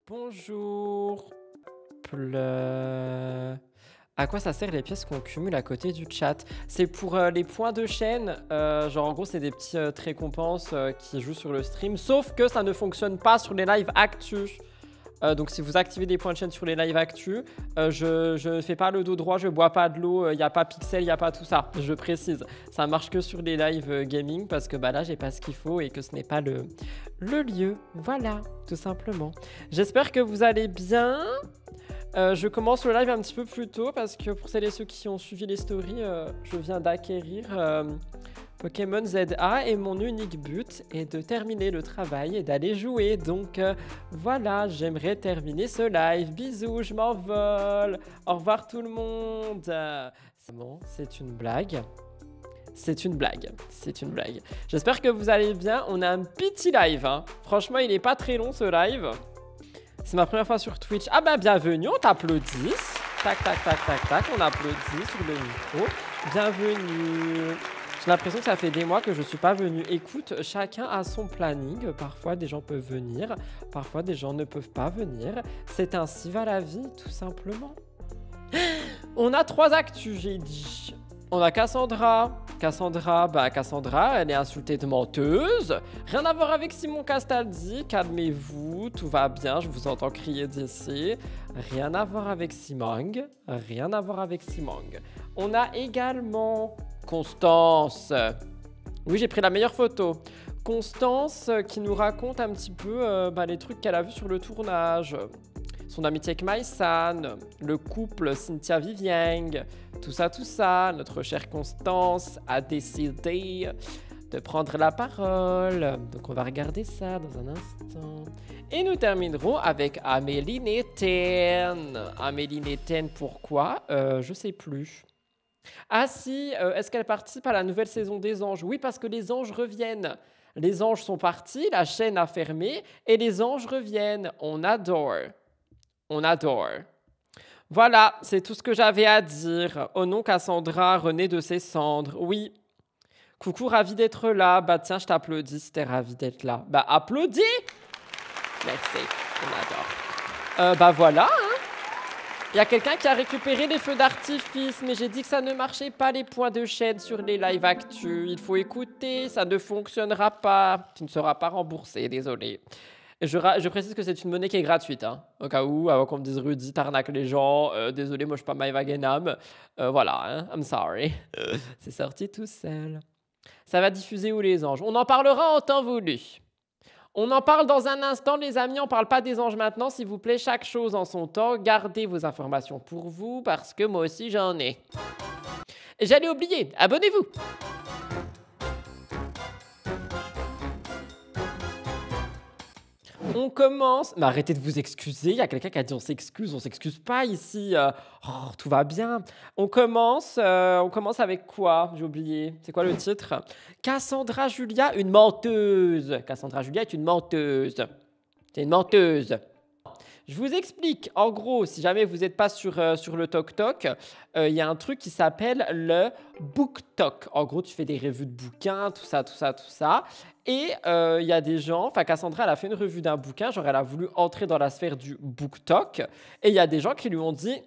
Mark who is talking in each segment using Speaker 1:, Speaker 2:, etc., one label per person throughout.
Speaker 1: Bonjour. À quoi ça sert les pièces qu'on cumule à côté du chat? C'est pour les points de chaîne. Genre en gros c'est des petites récompenses qui jouent sur le stream. Sauf que ça ne fonctionne pas sur les lives actus. Donc si vous activez des points de chaîne sur les lives actus, je ne fais pas le dos droit, je bois pas de l'eau, il n'y a pas pixel, il n'y a pas tout ça, je précise. Ça marche que sur les lives gaming parce que bah là j'ai pas ce qu'il faut et que ce n'est pas le lieu. Voilà, tout simplement. J'espère que vous allez bien. Je commence le live un petit peu plus tôt parce que pour celles et ceux qui ont suivi les stories, je viens d'acquérir Pokémon ZA et mon unique but est de terminer le travail et d'aller jouer. Donc voilà, j'aimerais terminer ce live. Bisous, je m'envole. Au revoir tout le monde. Bon, c'est une blague. C'est une blague, c'est une blague. J'espère que vous allez bien. On a un petit live, hein. Franchement, il n'est pas très long ce live. C'est ma première fois sur Twitch. Ah bah bienvenue, on t'applaudit. Tac, tac, tac, tac, tac, on applaudit sur le micro. Bienvenue. J'ai l'impression que ça fait des mois que je ne suis pas venue. Écoute, chacun a son planning. Parfois, des gens peuvent venir. Parfois, des gens ne peuvent pas venir. C'est ainsi va la vie, tout simplement. On a 3 actus, j'ai dit. On a Cassandra. Cassandra, elle est insultée de menteuse. Rien à voir avec Simon Castaldi. Calmez-vous, tout va bien. Je vous entends crier d'ici. Rien à voir avec Simong. Rien à voir avec Simong. On a également Constance. Oui, j'ai pris la meilleure photo. Constance qui nous raconte un petit peu les trucs qu'elle a vus sur le tournage. Son amitié avec Maïsan, le couple Cynthia-Vivieng, tout ça. Notre chère Constance a décidé de prendre la parole. Donc on va regarder ça dans un instant. Et nous terminerons avec Amélie Néten. Amélie Néten, pourquoi je sais plus. Ah si, est-ce qu'elle participe à la nouvelle saison des Anges? Oui, parce que les anges reviennent. Les anges sont partis, la chaîne a fermé et les anges reviennent. On adore. On adore. Voilà, c'est tout ce que j'avais à dire. Oh non, Cassandra renaît de ses cendres. Oui. Coucou, ravi d'être là. Bah tiens, je t'applaudis si t'es ravi d'être là. Bah applaudis. Merci, on adore. Bah voilà, hein. Il y a quelqu'un qui a récupéré les feux d'artifice, mais j'ai dit que ça ne marchait pas les points de chaîne sur les live actus. Il faut écouter, ça ne fonctionnera pas. Tu ne seras pas remboursé, désolé. Je précise que c'est une monnaie qui est gratuite, hein, au cas où, avant qu'on me dise Rudy, t'arnaques les gens. Désolé, moi je suis pas Maëva Guénam. Voilà, hein, I'm sorry. C'est sorti tout seul. Ça va diffuser où les anges? On en parlera en temps voulu. On en parle dans un instant, les amis. On parle pas des anges maintenant, s'il vous plaît. Chaque chose en son temps. Gardez vos informations pour vous, parce que moi aussi j'en ai. J'allais oublier, abonnez-vous. On commence. Mais arrêtez de vous excuser. Il y a quelqu'un qui a dit on s'excuse pas ici. Tout va bien. On commence avec quoi? J'ai oublié. C'est quoi le titre? Cassandra Julia, une menteuse. Cassandra Julia est une menteuse. C'est une menteuse. Je vous explique. En gros, si jamais vous n'êtes pas sur le TokTok, il y a un truc qui s'appelle le BookTok. En gros, tu fais des revues de bouquins, tout ça. Et il y a des gens, enfin Cassandra, elle a fait une revue d'un bouquin, genre elle a voulu entrer dans la sphère du BookTok. Et il y a des gens qui lui ont dit,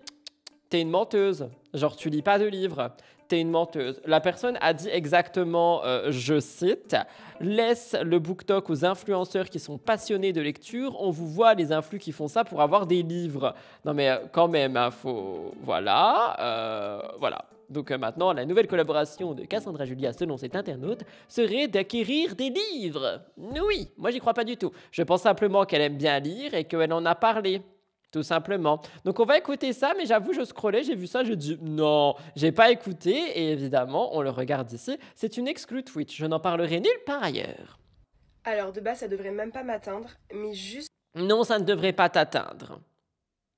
Speaker 1: t'es une menteuse, genre tu lis pas de livres. T'es une menteuse. La personne a dit exactement, je cite, « Laisse le BookTok aux influenceurs qui sont passionnés de lecture. On vous voit les influx qui font ça pour avoir des livres. » Non mais quand même, hein, faut... Voilà. Voilà. Donc maintenant, la nouvelle collaboration de Cassandra Julia, selon cet internaute, serait d'acquérir des livres. Oui, moi j'y crois pas du tout. Je pense simplement qu'elle aime bien lire et qu'elle en a parlé. Tout simplement. Donc on va écouter ça, mais j'avoue, je scrollais, j'ai vu ça, je dis non, j'ai pas écouté, et évidemment, on le regarde ici. C'est une exclue Twitch, je n'en parlerai nulle part ailleurs.
Speaker 2: Alors de base, ça devrait même pas m'atteindre, mais juste...
Speaker 1: Non, ça ne devrait pas t'atteindre.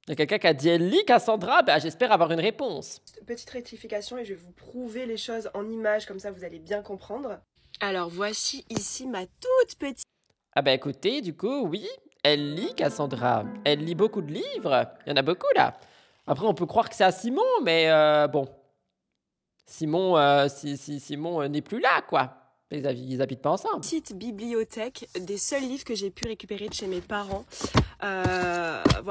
Speaker 1: Il y a quelqu'un qui a dit elle lit Cassandra, bah j'espère avoir une réponse.
Speaker 2: Petite rectification et je vais vous prouver les choses en images, comme ça vous allez bien comprendre. Alors voici ici ma toute petite...
Speaker 1: Ah bah écoutez, du coup, oui, elle lit Cassandra. Elle lit beaucoup de livres. Il y en a beaucoup là. Après, on peut croire que c'est à Simon, mais bon. Simon, Simon n'est plus là, quoi. Ils habitent pas ensemble.
Speaker 2: Petite bibliothèque des seuls livres que j'ai pu récupérer de chez mes parents.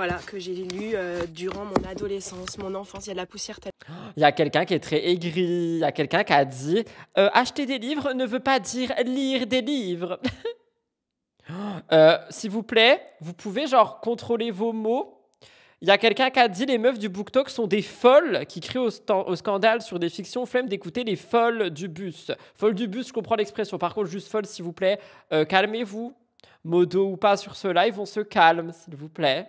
Speaker 2: voilà, que j'ai lu durant mon adolescence, mon enfance. Il y a de la poussière tellement.
Speaker 1: Il y a quelqu'un qui est très aigri. Il y a quelqu'un qui a dit acheter des livres ne veut pas dire lire des livres. S'il vous plaît, vous pouvez genre contrôler vos mots. Il y a quelqu'un qui a dit les meufs du BookTok sont des folles qui crient au scandale sur des fictions, flemme d'écouter les folles du bus. Folles du bus, je comprends l'expression. Par contre, juste folles, s'il vous plaît, calmez-vous. Modo ou pas sur ce live, on se calme, s'il vous plaît.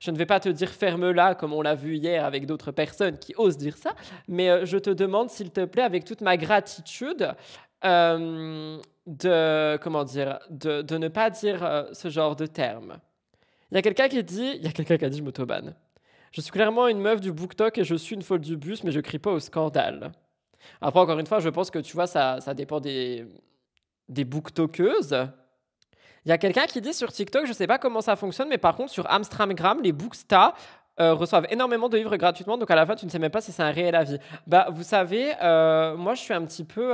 Speaker 1: Je ne vais pas te dire ferme-la comme on l'a vu hier avec d'autres personnes qui osent dire ça, mais je te demande, s'il te plaît, avec toute ma gratitude, de ne pas dire ce genre de termes. Il y a quelqu'un qui a dit je m'autobanne. Je suis clairement une meuf du BookTok et je suis une folle du bus, mais je crie pas au scandale. Après, encore une fois, je pense que tu vois, ça dépend des booktokeuses. Il y a quelqu'un qui dit sur TikTok, je sais pas comment ça fonctionne, mais par contre, sur Amstramgram, les Booksta reçoivent énormément de livres gratuitement, donc à la fin, tu ne sais même pas si c'est un réel avis. Bah, vous savez, moi, je suis un petit peu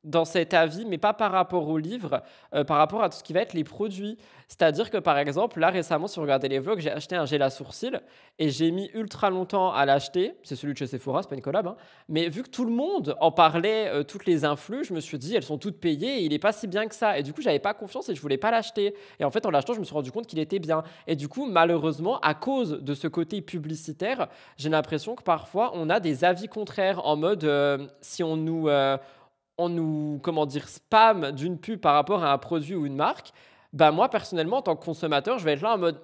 Speaker 1: dans cet avis, mais pas par rapport aux livres, par rapport à tout ce qui va être les produits. C'est-à-dire que, par exemple, là, récemment, si vous regardez les vlogs, j'ai acheté un gel à sourcils et j'ai mis ultra longtemps à l'acheter. C'est celui de chez Sephora, c'est pas une collab, hein. Mais vu que tout le monde en parlait, toutes les influx, je me suis dit, elles sont toutes payées et il est pas si bien que ça. Et du coup, j'avais pas confiance et je voulais pas l'acheter. Et en fait, en l'achetant, je me suis rendu compte qu'il était bien. Et du coup, malheureusement, à cause de ce côté publicitaire, j'ai l'impression que parfois, on a des avis contraires en mode, si on nous, comment dire, spam d'une pub par rapport à un produit ou une marque, bah moi, personnellement, en tant que consommateur, je vais être là en mode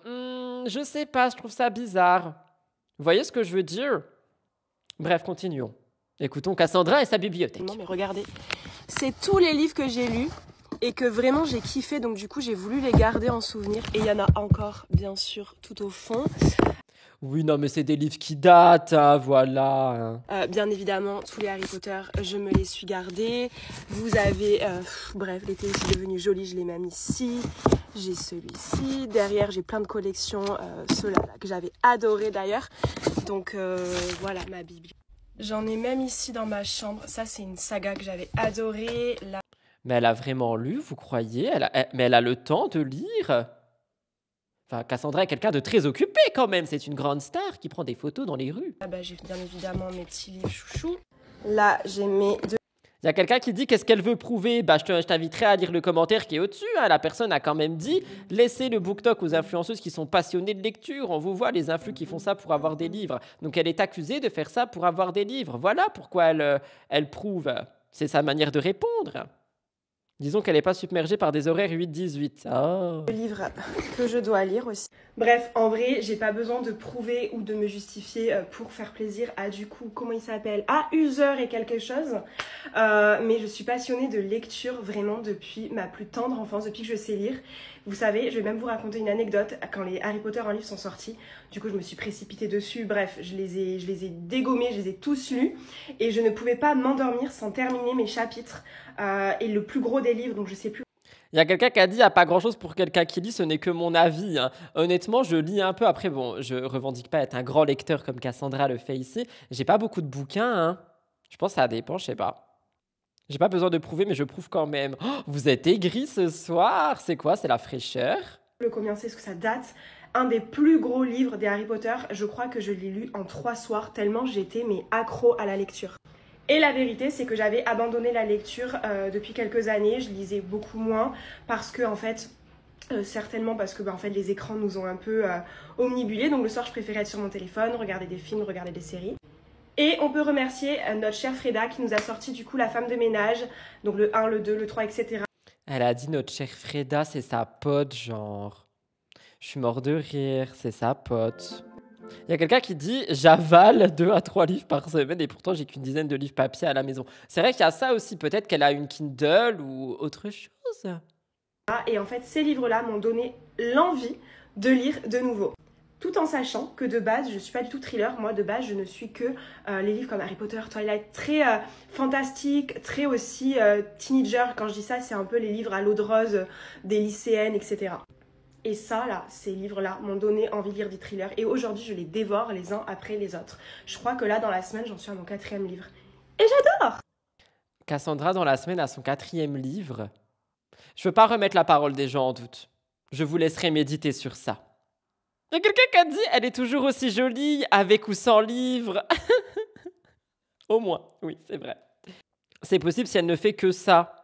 Speaker 1: je sais pas, je trouve ça bizarre. Vous voyez ce que je veux dire? Bref, continuons. Écoutons Cassandra et sa bibliothèque.
Speaker 2: Non, mais regardez, c'est tous les livres que j'ai lus et que vraiment j'ai kiffé, donc du coup, j'ai voulu les garder en souvenir. Et il y en a encore, bien sûr, tout au fond.
Speaker 1: Oui, non, mais c'est des livres qui datent, hein, voilà.
Speaker 2: Bien évidemment, tous les Harry Potter, je me les suis gardés. Vous avez, bref, l'été, je suis devenue jolie, je l'ai même ici. J'ai celui-ci. Derrière, j'ai plein de collections, ceux-là que j'avais adoré d'ailleurs. Donc voilà ma bibliothèque. J'en ai même ici dans ma chambre. Ça, c'est une saga que j'avais adorée. Là...
Speaker 1: Mais elle a vraiment lu, vous croyez? Mais elle a le temps de lire? Enfin, Cassandra est quelqu'un de très occupé quand même. C'est une grande star qui prend des photos dans les rues.
Speaker 2: Ah bah, j'ai bien évidemment mes petits livres chouchous. Là, j'ai mes deux...
Speaker 1: Il y a quelqu'un qui dit qu'est-ce qu'elle veut prouver. Bah, je t'inviterai à lire le commentaire qui est au-dessus, hein. La personne a quand même dit laissez le BookTok aux influenceuses qui sont passionnées de lecture. On vous voit, les influx qui font ça pour avoir des livres. Donc elle est accusée de faire ça pour avoir des livres. Voilà pourquoi elle prouve. C'est sa manière de répondre. Disons qu'elle n'est pas submergée par des horaires 8-18. Oh.
Speaker 2: Le livre que je dois lire aussi. Bref, en vrai, j'ai pas besoin de prouver ou de me justifier pour faire plaisir à, du coup, comment il s'appelle, à User et quelque chose. Mais je suis passionnée de lecture vraiment depuis ma plus tendre enfance, depuis que je sais lire. Vous savez, je vais même vous raconter une anecdote. Quand les Harry Potter en livre sont sortis, du coup, je me suis précipitée dessus. Bref, je les ai dégommés, je les ai tous lus. Et je ne pouvais pas m'endormir sans terminer mes chapitres. Et le plus gros des livres, donc je sais plus.
Speaker 1: Il y a quelqu'un qui a dit il n'y a pas grand chose pour quelqu'un qui lit, ce n'est que mon avis, hein. Honnêtement, je lis un peu. Après, bon, je revendique pas être un grand lecteur comme Cassandra le fait ici. J'ai pas beaucoup de bouquins, hein. Je pense que ça dépend, je sais pas. J'ai pas besoin de prouver, mais je prouve quand même. Oh, vous êtes aigri ce soir? C'est quoi? C'est la fraîcheur?
Speaker 2: Combien c'est ce que ça date? Un des plus gros livres des Harry Potter, je crois que je l'ai lu en 3 soirs, tellement j'étais accro à la lecture. Et la vérité, c'est que j'avais abandonné la lecture depuis quelques années. Je lisais beaucoup moins parce que, en fait, certainement parce que en fait, les écrans nous ont un peu omnibulés. Donc le soir, je préférais être sur mon téléphone, regarder des films, regarder des séries. Et on peut remercier notre chère Freda qui nous a sorti du coup La femme de ménage, donc le 1, le 2, le 3, etc.
Speaker 1: Elle a dit notre chère Freda, c'est sa pote, genre. Je suis mort de rire, c'est sa pote. Il y a quelqu'un qui dit j'avale 2 à 3 livres par semaine et pourtant j'ai qu'une dizaine de livres papier à la maison. C'est vrai qu'il y a ça aussi, peut-être qu'elle a une Kindle ou autre chose.
Speaker 2: Et en fait, ces livres-là m'ont donné l'envie de lire de nouveau. Tout en sachant que de base, je ne suis pas du tout thriller. Moi, de base, je ne suis que les livres comme Harry Potter, Twilight, très fantastique, très aussi teenager. Quand je dis ça, c'est un peu les livres à l'eau de rose des lycéennes, etc. Et ça, là, ces livres-là m'ont donné envie de lire des thrillers. Et aujourd'hui, je les dévore les uns après les autres. Je crois que là, dans la semaine, j'en suis à mon 4e livre. Et j'adore!
Speaker 1: Cassandra, dans la semaine, a son 4e livre. Je ne veux pas remettre la parole des gens en doute. Je vous laisserai méditer sur ça. Il y a quelqu'un qui a dit, elle est toujours aussi jolie, avec ou sans livre. Au moins, oui, c'est vrai. C'est possible si elle ne fait que ça.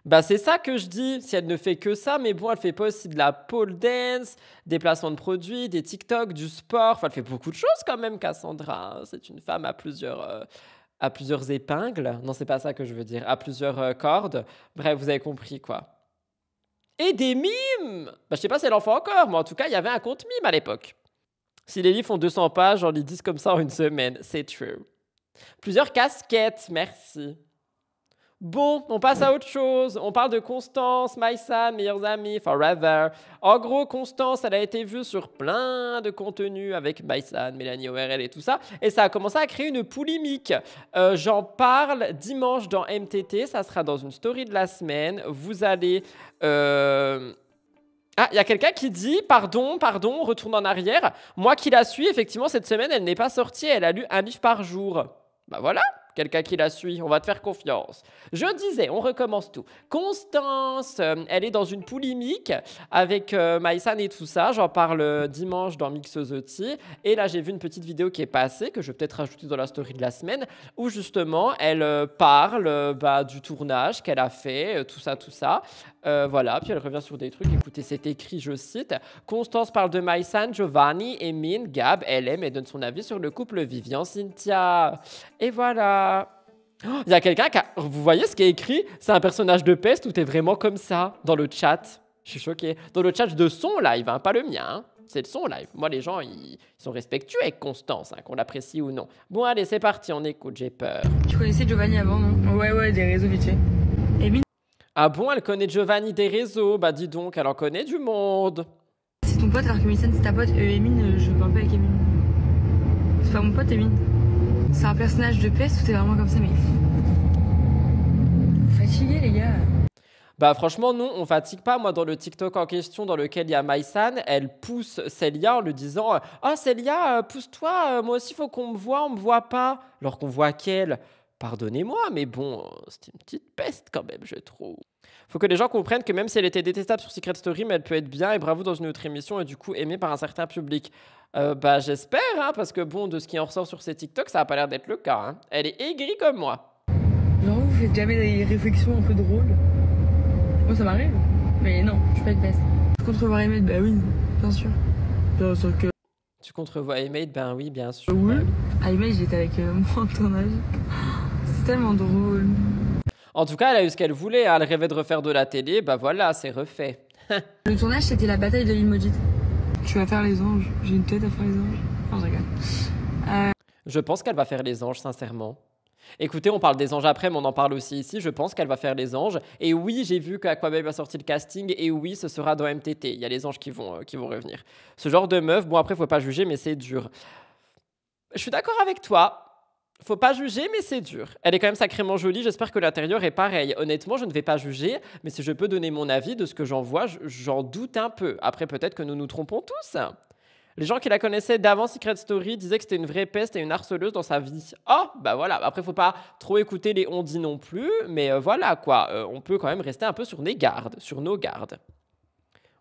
Speaker 1: Bah c'est ça que je dis, si elle ne fait que ça, mais bon, elle fait pas aussi de la pole dance, des placements de produits, des TikTok, du sport, enfin elle fait beaucoup de choses quand même, Cassandra. C'est une femme à plusieurs épingles. Non, c'est pas ça que je veux dire, à plusieurs cordes. Bref, vous avez compris quoi. Et des mimes. Bah je sais pas si elle en fait encore, mais en tout cas, il y avait un compte mime à l'époque. Si les livres font 200 pages, on les 10 comme ça en une semaine, c'est true. Plusieurs casquettes, merci. Bon, on passe à autre chose. On parle de Constance, Maïsan, meilleurs amis, forever. En gros, Constance, elle a été vue sur plein de contenus avec Maïsan, Mélanie ORL et tout ça. Et ça a commencé à créer une polémique. J'en parle dimanche dans MTT. Ça sera dans une story de la semaine. Vous allez... Ah, il y a quelqu'un qui dit, pardon, retourne en arrière. Moi qui la suis, effectivement, cette semaine, elle n'est pas sortie. Elle a lu un livre par jour. Bah voilà, quelqu'un qui la suit, on va te faire confiance. Je disais, on recommence tout. Constance, elle est dans une polémique avec Maïsan et tout ça. J'en parle dimanche dans Mixosity. Et là, j'ai vu une petite vidéo qui est passée, que je vais peut-être rajouter dans la story de la semaine, où justement, elle parle du tournage qu'elle a fait, tout ça. Voilà, puis elle revient sur des trucs. Écoutez, c'est écrit, je cite. Constance parle de Maïsan, Giovanni, Emin, Gab, elle aime et donne son avis sur le couple Vivian-Cynthia. Et voilà. Il y a quelqu'un qui a... Vous voyez ce qui est écrit? C'est un personnage de Pest, tout est vraiment comme ça dans le chat. Je suis choquée. Dans le chat de son live, hein, pas le mien. Hein. C'est de son live. Moi, les gens, ils sont respectueux avec Constance, hein, qu'on l'apprécie ou non. Bon, allez, c'est parti, on écoute, j'ai peur.
Speaker 3: Tu connaissais Giovanni avant, non?
Speaker 4: Ouais, des réseaux vite fait.
Speaker 3: Emin,
Speaker 1: Ah bon, elle connaît Giovanni des réseaux? Bah dis donc, elle en connaît du monde.
Speaker 3: c'est ton pote alors que Mélissa c'est ta pote. Emin, je parle pas avec Emin. C'est pas mon pote, Emin. C'est un personnage de Pest ou t'es vraiment comme ça, mais.
Speaker 4: Fatigué, les gars.
Speaker 1: Bah franchement non, on fatigue pas. Moi dans le TikTok en question dans lequel il y a Maïsan, elle pousse Célia en lui disant « Ah Célia, pousse-toi, moi aussi faut qu'on on me voit pas. » Alors qu'on voit qu'elle. Pardonnez-moi, mais bon, c'est une petite peste quand même, je trouve. Faut que les gens comprennent que même si elle était détestable sur Secret Story, mais elle peut être bien et bravo dans une autre émission et du coup aimée par un certain public. Bah j'espère, hein, parce que bon, de ce qui en ressort sur ces TikTok, ça a pas l'air d'être le cas. Hein. Elle est aigrie comme moi.
Speaker 4: Genre, vous faites jamais des réflexions un peu drôles? Moi, ça m'arrive. Mais non, je suis pas une peste. Je compte revoir Emmett, bah oui, bien sûr. Bien sûr que.
Speaker 1: Tu comptes revoir Aimade? Ben oui, bien sûr.
Speaker 4: Oui.
Speaker 1: Bah oui.
Speaker 4: Ah, Emmett, j'étais avec moi en tournage. C'est tellement drôle.
Speaker 1: En tout cas, elle a eu ce qu'elle voulait. Hein. Elle rêvait de refaire de la télé. Bah voilà, c'est refait.
Speaker 3: Le tournage, c'était la bataille de l'île maudite.
Speaker 4: Tu vas faire les anges. J'ai une tête à faire les anges. Non, je rigole.
Speaker 1: Je pense qu'elle va faire les anges, sincèrement. Écoutez, on parle des anges après, mais on en parle aussi ici. Je pense qu'elle va faire les anges. Et oui, j'ai vu qu'Aquababe a sorti le casting. Et oui, ce sera dans MTT. Il y a les anges qui vont revenir. Ce genre de meuf, bon après, faut pas juger, mais c'est dur. Je suis d'accord avec toi. Faut pas juger, mais c'est dur. Elle est quand même sacrément jolie. J'espère que l'intérieur est pareil. Honnêtement, je ne vais pas juger, mais si je peux donner mon avis de ce que j'en vois, j'en doute un peu. Après, peut-être que nous nous trompons tous. Les gens qui la connaissaient d'avant Secret Story disaient que c'était une vraie peste et une harceleuse dans sa vie. Oh, bah voilà. Après, faut pas trop écouter les on-dit non plus, mais voilà quoi. On peut quand même rester un peu sur nos gardes.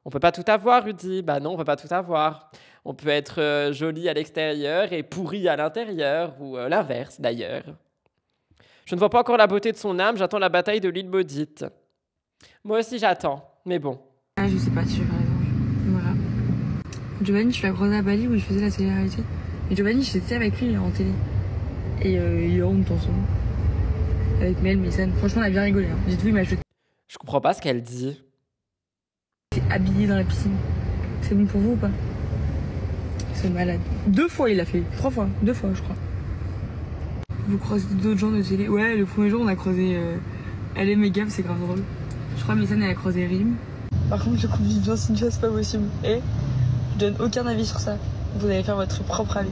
Speaker 1: On peut pas tout avoir, Rudy. Bah non, on peut pas tout avoir. On peut être joli à l'extérieur et pourri à l'intérieur, ou l'inverse d'ailleurs. Je ne vois pas encore la beauté de son âme, j'attends la bataille de l'île maudite. Moi aussi j'attends, mais bon.
Speaker 3: Ah, je sais pas si je vais faire les anges. Voilà. Giovanni, je l'ai croisé à Bali où il faisait la télé-réalité. Et Giovanni, j'étais avec lui en télé. Et il honte ensemble. Avec Mel, Mélissa. Franchement, on a bien rigolé. Hein. Dites-vous, il m'a jeté
Speaker 1: Je comprends pas ce qu'elle dit.
Speaker 3: habillé dans la piscine. C'est bon pour vous ou pas? C'est malade. 2 fois il l'a fait. 3 fois. 2 fois, je crois. Vous croisez d'autres gens de télé? Ouais, le premier jour, on a croisé. Elle est méga, c'est grave drôle. Je crois Mélissa, elle a croisé Rim.
Speaker 4: Par contre, je coupe Vivian Cynthia, c'est pas possible. Et je donne aucun avis sur ça. Vous allez faire votre propre avis.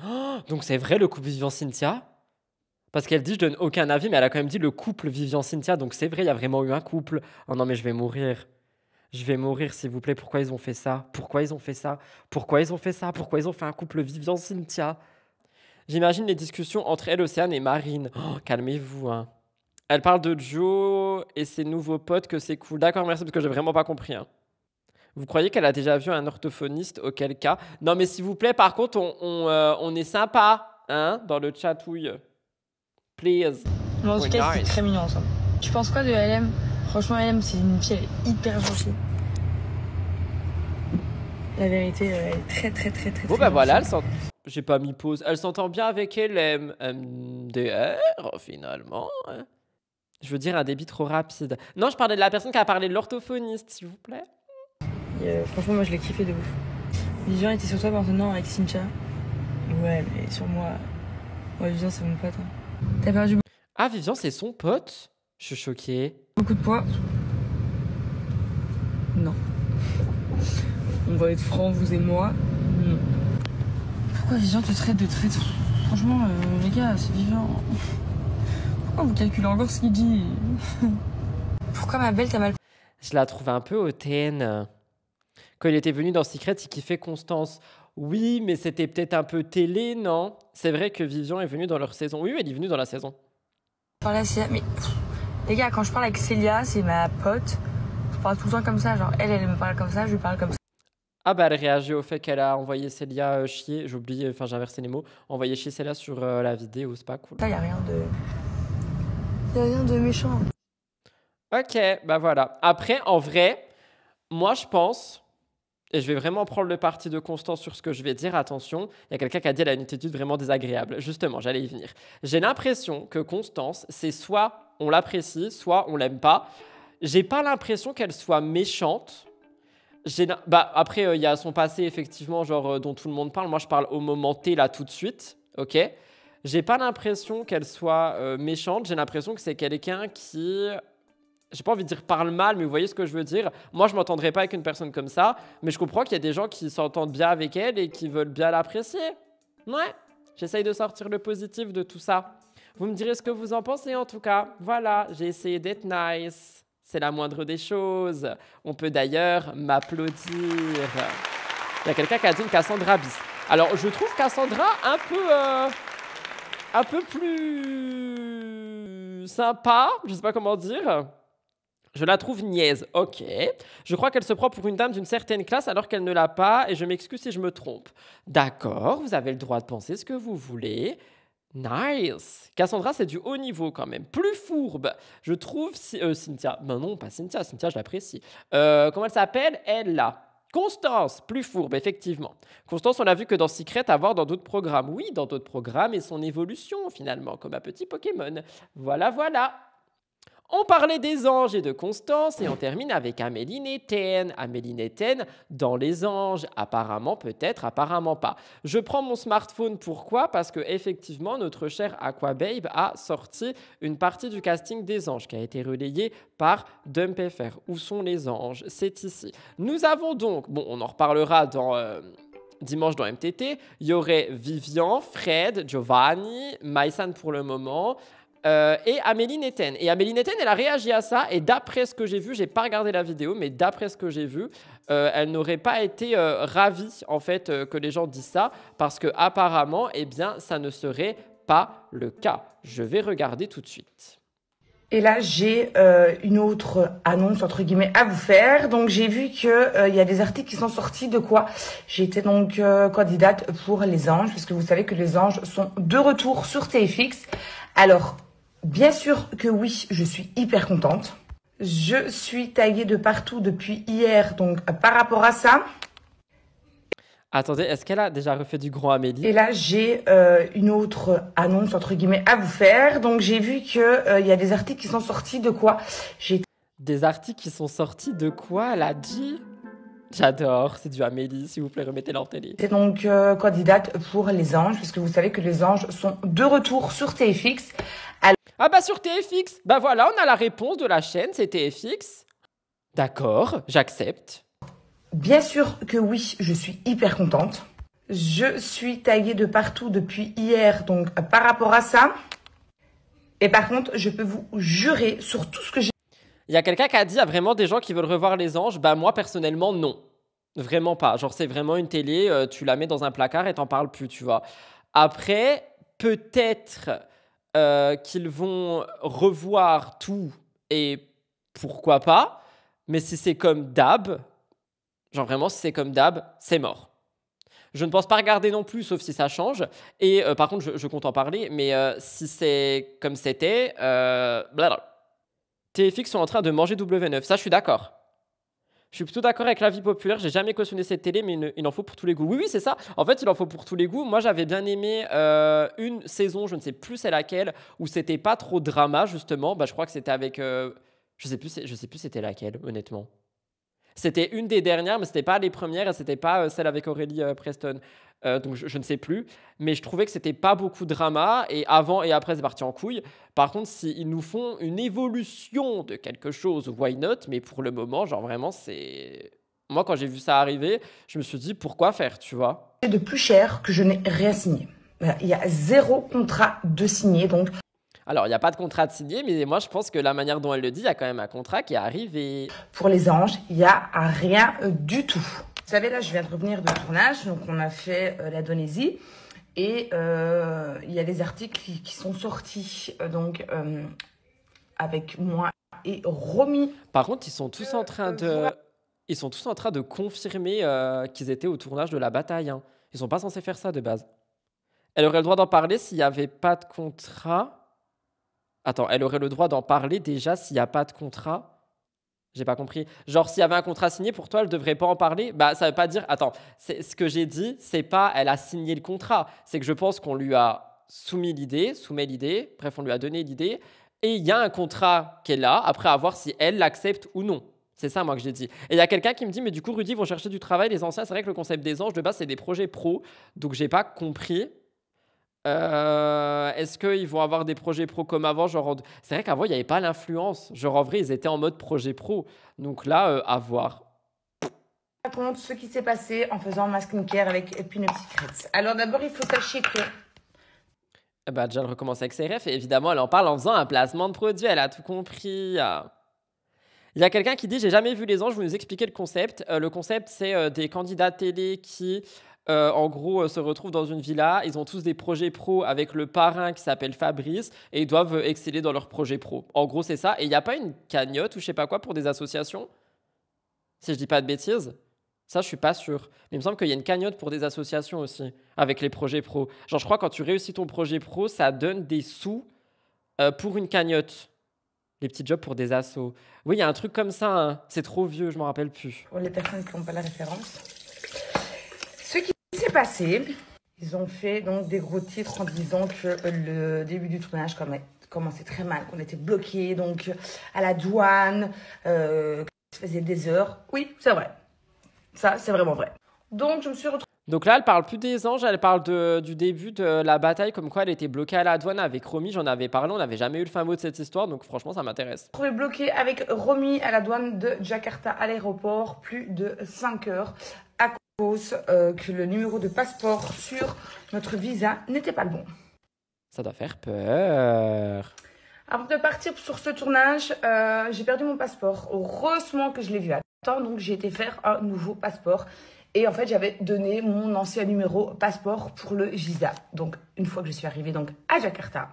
Speaker 1: Oh, donc c'est vrai le couple Vivian-Cynthia? Parce qu'elle dit je donne aucun avis, mais elle a quand même dit le couple Vivian-Cynthia, donc c'est vrai, il y a vraiment eu un couple. Oh non, mais je vais mourir. Je vais mourir, s'il vous plaît. Pourquoi ils ont fait ça? Pourquoi ils ont fait ça? Pourquoi ils ont fait ça? Pourquoi ils ont fait un couple Vivian-Cynthia? J'imagine les discussions entre elle, Océane et Marine. Oh, calmez-vous, hein. Elle parle de Joe et ses nouveaux potes, que c'est cool. D'accord, merci, parce que j'ai vraiment pas compris. Hein. Vous croyez qu'elle a déjà vu un orthophoniste? Auquel cas? Non, mais s'il vous plaît, par contre, on est sympa, hein, dans le chatouille. Please.
Speaker 3: Mais en tout
Speaker 1: Oui,
Speaker 3: cas, c'était
Speaker 1: nice.
Speaker 3: très mignon ensemble. Tu penses quoi de LM? Franchement, LM, c'est une fille, elle est hyper gentille. La vérité, elle est très, très, très, très,
Speaker 1: Bon,
Speaker 3: très
Speaker 1: bah voilà, elle
Speaker 3: gentille.
Speaker 1: s'entend. J'ai pas mis pause. Elle s'entend bien avec elle, MDR, finalement. Hein. Je veux dire un débit trop rapide. Non, je parlais de la personne qui a parlé de l'orthophoniste, s'il vous plaît.
Speaker 3: Et, franchement, moi, je l'ai kiffé de ouf. Vivian était sur toi maintenant avec Cynthia. Ouais, mais sur moi. Ouais, Vivian, c'est mon pote. Hein. T'as perdu
Speaker 1: Ah, Vivian, c'est son pote? Je suis choquée.
Speaker 3: beaucoup de poids? Non. On va être francs, vous et moi. Non. Pourquoi Vivian te traite de traître? Franchement, les gars, c'est Vivian. Pourquoi vous calculez encore ce qu'il dit? Pourquoi ma belle, t'as mal?
Speaker 1: Je la trouve un peu hautaine. Quand il était venu dans Secret, il kiffait Constance. Oui, mais c'était peut-être un peu télé, non? C'est vrai que Vivian est venue dans leur saison. Oui, elle est venue dans la saison.
Speaker 3: Parler à Célia, mais les gars, quand je parle avec Célia, c'est ma pote. Je parle tout le temps comme ça. Genre, elle me parle comme ça, je lui parle comme ça.
Speaker 1: Ah bah elle réagit au fait qu'elle a envoyé Célia chier. J'ai oublié, enfin j'ai inversé les mots. Envoyé chier Célia sur la vidéo, c'est pas cool.
Speaker 3: Là, y a rien de méchant.
Speaker 1: Ok, bah voilà. Après, en vrai, moi je pense, et je vais vraiment prendre le parti de Constance sur ce que je vais dire, attention, il y a quelqu'un qui a dit elle a une attitude vraiment désagréable. Justement, j'allais y venir. J'ai l'impression que Constance, c'est soit on l'apprécie, soit on l'aime pas. J'ai pas l'impression qu'elle soit méchante. Bah, après, il y a son passé, effectivement, genre dont tout le monde parle. Moi, je parle au moment T, là, tout de suite. Ok? J'ai pas l'impression qu'elle soit méchante. J'ai l'impression que c'est quelqu'un qui... J'ai pas envie de dire parle mal, mais vous voyez ce que je veux dire. Moi, je m'entendrais pas avec une personne comme ça. Mais je comprends qu'il y a des gens qui s'entendent bien avec elle et qui veulent bien l'apprécier. Ouais. J'essaye de sortir le positif de tout ça. Vous me direz ce que vous en pensez, en tout cas. Voilà, j'ai essayé d'être nice. C'est la moindre des choses. On peut d'ailleurs m'applaudir. Il y a quelqu'un qui a dit une Cassandra bis. Alors, je trouve Cassandra un peu plus sympa. Je sais pas comment dire. Je la trouve niaise. Ok. Je crois qu'elle se prend pour une dame d'une certaine classe alors qu'elle ne l'a pas et je m'excuse si je me trompe. D'accord, vous avez le droit de penser ce que vous voulez. Nice. Cassandra, c'est du haut niveau quand même. Plus fourbe, je trouve Cynthia. Ben non, pas Cynthia. Cynthia, je l'apprécie. Comment elle s'appelle? Elle, là. Constance, plus fourbe, effectivement. Constance, on l'a vu que dans Secret, à voir dans d'autres programmes. Oui, dans d'autres programmes et son évolution, finalement, comme un petit Pokémon. Voilà, voilà. On parlait des anges et de Constance et on termine avec Amélie Néten. Amélie Néten dans les anges, apparemment peut-être, apparemment pas. Je prends mon smartphone, pourquoi? Parce que effectivement notre cher Aquababe a sorti une partie du casting des anges qui a été relayée par DumpFR. Où sont les anges? C'est ici. Nous avons donc, bon on en reparlera dans... dimanche dans MTT, il y aurait Vivian, Fred, Giovanni, Maïsan pour le moment... et Amélie Néten. Et Amélie Néten, elle a réagi à ça. Et d'après ce que j'ai vu, j'ai pas regardé la vidéo, mais d'après ce que j'ai vu, elle n'aurait pas été ravie en fait que les gens disent ça, parce que apparemment, eh bien, ça ne serait pas le cas. Je vais regarder tout de suite.
Speaker 5: Et là, j'ai une autre annonce, entre guillemets, à vous faire. Donc, j'ai vu qu'il y a des articles qui sont sortis de quoi j'ai été donc candidate pour les anges, puisque vous savez que les anges sont de retour sur TFX. Alors, bien sûr que oui, je suis hyper contente. Je suis taguée de partout depuis hier, donc par rapport à ça.
Speaker 1: Attendez, est-ce qu'elle a déjà refait du grand Amélie?
Speaker 5: Et là, j'ai une autre annonce, entre guillemets, à vous faire. Donc, j'ai vu qu'il y a des articles qui sont sortis de quoi j'ai...
Speaker 1: Des articles qui sont sortis de quoi, elle a dit? J'adore, c'est du Amélie, s'il vous plaît, remettez-la en télé.
Speaker 5: J'étais donc candidate pour les anges, puisque vous savez que les anges sont de retour sur TFX.
Speaker 1: Ah bah sur TFX, bah voilà, on a la réponse de la chaîne, c'est TFX. D'accord, j'accepte.
Speaker 5: Bien sûr que oui, je suis hyper contente. Je suis taguée de partout depuis hier, donc par rapport à ça. Et par contre, je peux vous jurer sur tout ce que j'ai...
Speaker 1: Il y a quelqu'un qui a dit, il y a vraiment des gens qui veulent revoir les anges. Bah moi, personnellement, non. Vraiment pas. Genre, c'est vraiment une télé, tu la mets dans un placard et t'en parles plus, tu vois. Après, peut-être qu'ils vont revoir tout et pourquoi pas. Mais si c'est comme d'hab, Genre vraiment, si c'est comme d'hab, c'est mort. Je ne pense pas regarder non plus, sauf si ça change. Et par contre, je compte en parler, mais si c'est comme c'était, TFX sont en train de manger W9. Ça, je suis d'accord. Je suis plutôt d'accord avec l'avis populaire. J'ai jamais cautionné cette télé, mais il en faut pour tous les goûts. Oui, oui, c'est ça. En fait, il en faut pour tous les goûts. Moi, j'avais bien aimé une saison, je ne sais plus c'est laquelle, où c'était pas trop drama, justement. Bah, je crois que c'était avec... je sais plus c'était laquelle, honnêtement. C'était une des dernières, mais c'était pas les premières et c'était pas celle avec Aurélie Preston. Donc je ne sais plus. Mais je trouvais que c'était pas beaucoup de drama et avant et après c'est parti en couille. Par contre, s'ils nous font une évolution de quelque chose, why not? Mais pour le moment, genre vraiment, c'est. Moi, quand j'ai vu ça arriver, je me suis dit pourquoi faire, tu vois?
Speaker 5: De plus cher que je n'ai rien signé. Voilà, il y a 0 contrat de signé, donc.
Speaker 1: Alors, il n'y a pas de contrat de signé, mais moi, je pense que la manière dont elle le dit, il y a quand même un contrat qui est arrivé.
Speaker 5: Pour les anges, il n'y a rien du tout. Vous savez, là, je viens de revenir de tournage, donc on a fait l'Indonésie. Et il y a des articles qui sont sortis, donc avec moi et Romy.
Speaker 1: Par contre, ils sont tous en train de confirmer qu'ils étaient au tournage de La Bataille. Hein. Ils sont pas censés faire ça de base. Elle aurait le droit d'en parler s'il n'y avait pas de contrat. Attends, elle aurait le droit d'en parler déjà s'il n'y a pas de contrat? J'ai pas compris. Genre, s'il y avait un contrat signé, pour toi, elle devrait pas en parler? Bah, ça veut pas dire... Attends, ce que j'ai dit, c'est pas elle a signé le contrat. C'est que je pense qu'on lui a soumet l'idée, bref, on lui a donné l'idée, et il y a un contrat qu'elle a, après à voir si elle l'accepte ou non. C'est ça, moi, que j'ai dit. Et il y a quelqu'un qui me dit, mais du coup, Rudy, ils vont chercher du travail, les anciens, c'est vrai que le concept des anges, de base, c'est des projets pro, donc j'ai pas compris... Est-ce qu'ils vont avoir des projets pro comme avant, genre c'est vrai qu'avant il n'y avait pas l'influence, genre en vrai ils étaient en mode projet pro, donc là à voir.
Speaker 5: Je raconte ce qui s'est passé en faisant ma skincare avec Peanut Secrets. Alors d'abord il faut sachez que
Speaker 1: Bah déjà elle recommence avec ses refs et évidemment elle en parle en faisant un placement de produit, elle a tout compris. Il y a quelqu'un qui dit j'ai jamais vu les anges, vous nous expliquez le concept. Le concept c'est des candidats télé qui en gros, se retrouvent dans une villa. Ils ont tous des projets pro avec le parrain qui s'appelle Fabrice et ils doivent exceller dans leurs projets pro. En gros, c'est ça. Et il n'y a pas une cagnotte ou je sais pas quoi pour des associations? Si je dis pas de bêtises. Ça, je suis pas sûr. Mais il me semble qu'il y a une cagnotte pour des associations aussi avec les projets pro. Genre, je crois que quand tu réussis ton projet pro, ça donne des sous pour une cagnotte. Les petits jobs pour des assos. Oui, il y a un truc comme ça. Hein. C'est trop vieux, je m'en rappelle plus.
Speaker 5: Pour les personnes qui n'ont pas la référence. Ce qui s'est passé, ils ont fait donc des gros titres en disant que le début du tournage commençait très mal, qu'on était bloqué donc à la douane, que ça faisait des heures. Oui, c'est vrai. Ça, c'est vraiment vrai. Donc, je me suis retrouvée.
Speaker 1: Donc là, elle parle plus des anges, elle parle du début de la bataille, comme quoi elle était bloquée à la douane avec Romy. J'en avais parlé, on n'avait jamais eu le fin mot de cette histoire, donc franchement, ça m'intéresse.
Speaker 5: Retrouvée bloquée avec Romy à la douane de Jakarta à l'aéroport, plus de 5 heures, à cause que le numéro de passeport sur notre visa n'était pas le bon.
Speaker 1: Ça doit faire peur.
Speaker 5: Avant de partir sur ce tournage, j'ai perdu mon passeport. Heureusement que je l'ai vu à temps, donc j'ai été faire un nouveau passeport. Et en fait, j'avais donné mon ancien numéro passeport pour le visa. Donc, une fois que je suis arrivée donc, à Jakarta.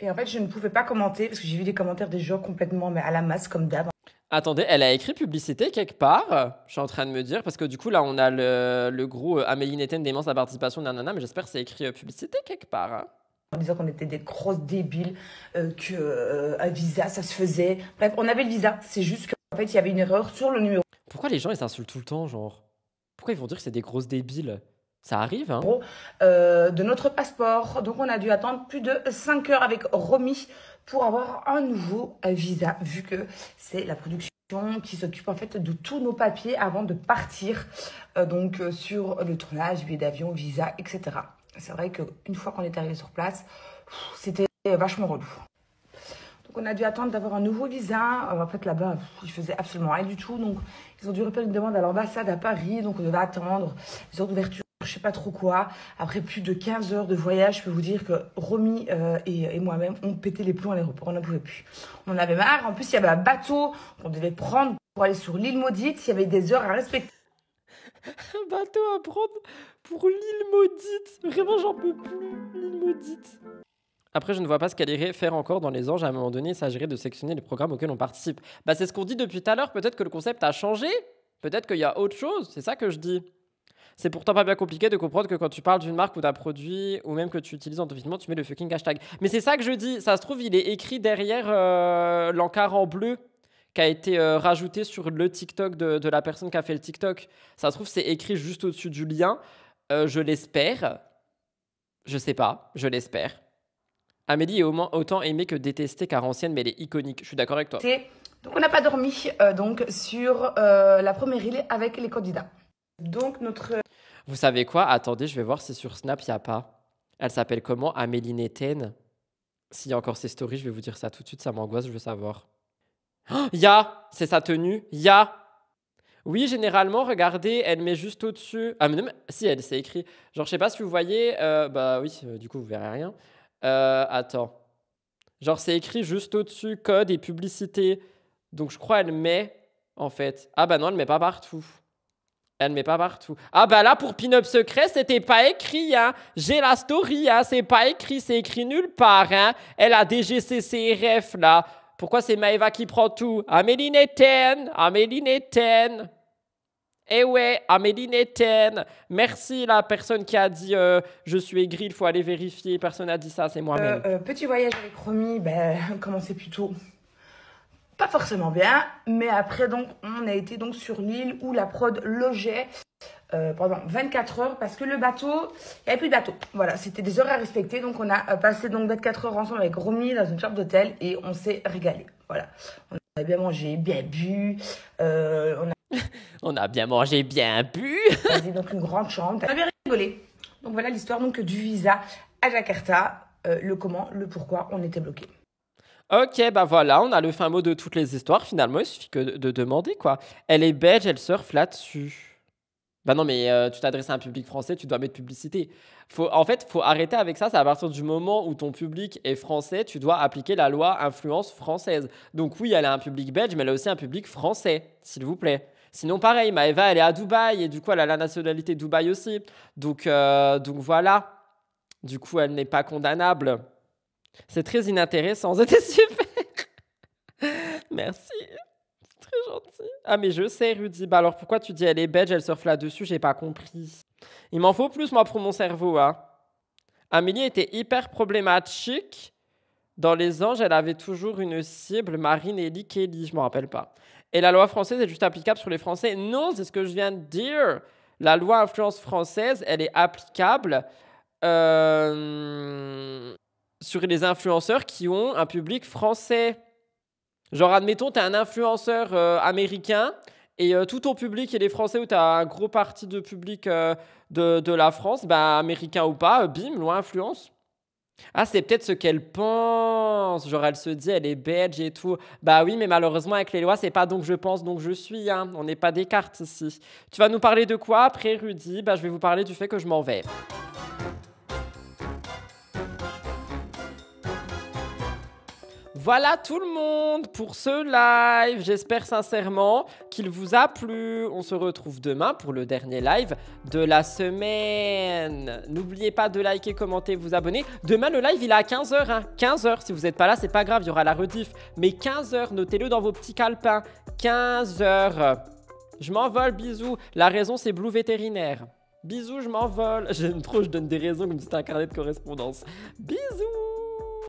Speaker 5: Et en fait, je ne pouvais pas commenter parce que j'ai vu des commentaires des gens complètement mais à la masse comme d'hab.
Speaker 1: Attendez, elle a écrit publicité quelque part? Je suis en train de me dire, parce que du coup, là, on a le gros Amélie Neten dément sa participation, nanana, mais j'espère que c'est écrit publicité quelque part. Hein.
Speaker 5: En disant qu'on était des grosses débiles, qu'un visa, ça se faisait. Bref, on avait le visa. C'est juste qu'en fait, il y avait une erreur sur le numéro.
Speaker 1: Pourquoi les gens, ils s'insultent tout le temps, genre? Pourquoi ils vont dire que c'est des grosses débiles? Ça arrive, hein?
Speaker 5: De notre passeport. Donc, on a dû attendre plus de 5 heures avec Romy pour avoir un nouveau visa, vu que c'est la production qui s'occupe en fait de tous nos papiers avant de partir donc sur le tournage, billets d'avion, visa, etc. C'est vrai qu'une fois qu'on est arrivé sur place, c'était vachement relou. Donc on a dû attendre d'avoir un nouveau visa. En fait là-bas, ils faisaient absolument rien du tout. Donc ils ont dû faire une demande à l'ambassade à Paris. Donc on devait attendre les heures d'ouverture, je sais pas trop quoi. Après plus de 15 heures de voyage, je peux vous dire que Romy et moi-même, on pétait les plombs à l'aéroport. On n'en pouvait plus. On en avait marre. En plus, il y avait un bateau qu'on devait prendre pour aller sur l'île maudite. Il y avait des heures à respecter.
Speaker 1: Un bateau à prendre pour l'île maudite. Vraiment, j'en peux plus. L'île maudite. Après, je ne vois pas ce qu'elle irait faire encore dans les anges. À un moment donné, il s'agirait de sélectionner les programmes auxquels on participe. Bah, c'est ce qu'on dit depuis tout à l'heure. Peut-être que le concept a changé. Peut-être qu'il y a autre chose, c'est ça que je dis. C'est pourtant pas bien compliqué de comprendre que quand tu parles d'une marque ou d'un produit, ou même que tu utilises en ton vêtement, tu mets le fucking hashtag. Mais c'est ça que je dis, ça se trouve, il est écrit derrière l'encart en bleu qui a été rajouté sur le TikTok de la personne qui a fait le TikTok. Ça se trouve, c'est écrit juste au-dessus du lien. Je l'espère. Je sais pas, je l'espère. Amélie est autant aimée que détestée car ancienne, mais elle est iconique. Je suis d'accord avec toi.
Speaker 5: Donc on n'a pas dormi donc sur la première île avec les candidats. Donc notre...
Speaker 1: Vous savez quoi? Attendez, je vais voir si sur Snap, il n'y a pas. Elle s'appelle comment? Amélie Neten. S'il y a encore ses stories, je vais vous dire ça tout de suite. Ça m'angoisse, je veux savoir. Oh, ya! C'est sa tenue. Ya! Oui, généralement, regardez, elle met juste au-dessus. Ah, mais non, si, elle, c'est écrit. Genre, je sais pas si vous voyez. Bah oui, du coup, vous verrez rien. Attends. Genre, c'est écrit juste au-dessus, code et publicité. Donc, je crois elle met, en fait. Ah, bah non, elle met pas partout. Elle met pas partout. Ah, bah là, pour Pin-Up Secret, c'était pas écrit, hein. J'ai la story, hein. C'est pas écrit, c'est écrit nulle part, hein. Elle a des GCCRF, là. Pourquoi c'est Maëva qui prend tout? Amélie Neten, Amélie Neten. Eh ouais, Amélie Neten. Merci la personne qui a dit je suis aigrie, il faut aller vérifier. Personne n'a dit ça, c'est moi-même.
Speaker 5: Petit voyage avec Romy, commençait plutôt pas forcément bien. Mais après, donc, on a été donc sur l'île où la prod logeait pendant 24 heures parce que le bateau, il n'y avait plus de bateau. Voilà, c'était des heures à respecter. Donc, on a passé donc 24 heures ensemble avec Romy dans une chambre d'hôtel et on s'est régalé. Voilà, on a bien mangé, bien bu.
Speaker 1: On a bien mangé, bien bu.
Speaker 5: On a donc une grande chambre. On a bien rigolé. Donc, voilà l'histoire donc du visa à Jakarta. Le comment, le pourquoi, on était bloqué.
Speaker 1: Ok, bah voilà, on a le fin mot de toutes les histoires. Finalement, il suffit que de demander, quoi. Elle est belge, elle surfe là-dessus. Bah non, mais tu t'adresses à un public français, tu dois mettre publicité. En fait, faut arrêter avec ça. C'est à partir du moment où ton public est français, tu dois appliquer la loi influence française. Donc oui, elle a un public belge, mais elle a aussi un public français, s'il vous plaît. Sinon, pareil, Maëva, elle est à Dubaï et du coup, elle a la nationalité Dubaï aussi. Donc voilà. Du coup, elle n'est pas condamnable. C'est très inintéressant. C'était super. Merci. C'est très gentil. Ah, mais je sais, Rudy. Bah alors, pourquoi tu dis elle est belge, elle surfe là-dessus? J'ai pas compris. Il m'en faut plus, moi, pour mon cerveau. Hein. Amélie était hyper problématique. Dans Les Anges, elle avait toujours une cible, Marine, Ellie, Kelly. Je me rappelle pas. Et la loi française est juste applicable sur les Français? Non, c'est ce que je viens de dire. La loi influence française, elle est applicable sur les influenceurs qui ont un public français. Genre, admettons, tu es un influenceur américain et tout ton public, il est français ou tu as un gros parti de public de la France, bah, américain ou pas, bim, loi influence. Ah, c'est peut-être ce qu'elle pense. Genre, elle se dit, elle est belge et tout. Bah oui, mais malheureusement, avec les lois, c'est pas donc je pense, donc je suis. Hein. On n'est pas des cartes ici. Tu vas nous parler de quoi après, Rudy? Bah, je vais vous parler du fait que je m'en vais. Voilà tout le monde pour ce live. J'espère sincèrement qu'il vous a plu. On se retrouve demain pour le dernier live de la semaine. N'oubliez pas de liker, commenter, vous abonner. Demain, le live, il est à 15h. Hein. 15h. Si vous n'êtes pas là, c'est pas grave. Il y aura la rediff. Mais 15h, notez-le dans vos petits calepins. 15h. Je m'envole, bisous. La raison, c'est Blue Vétérinaire. Bisous, je m'envole. J'aime trop, je donne des raisons comme si c'était un carnet de correspondance. Bisous.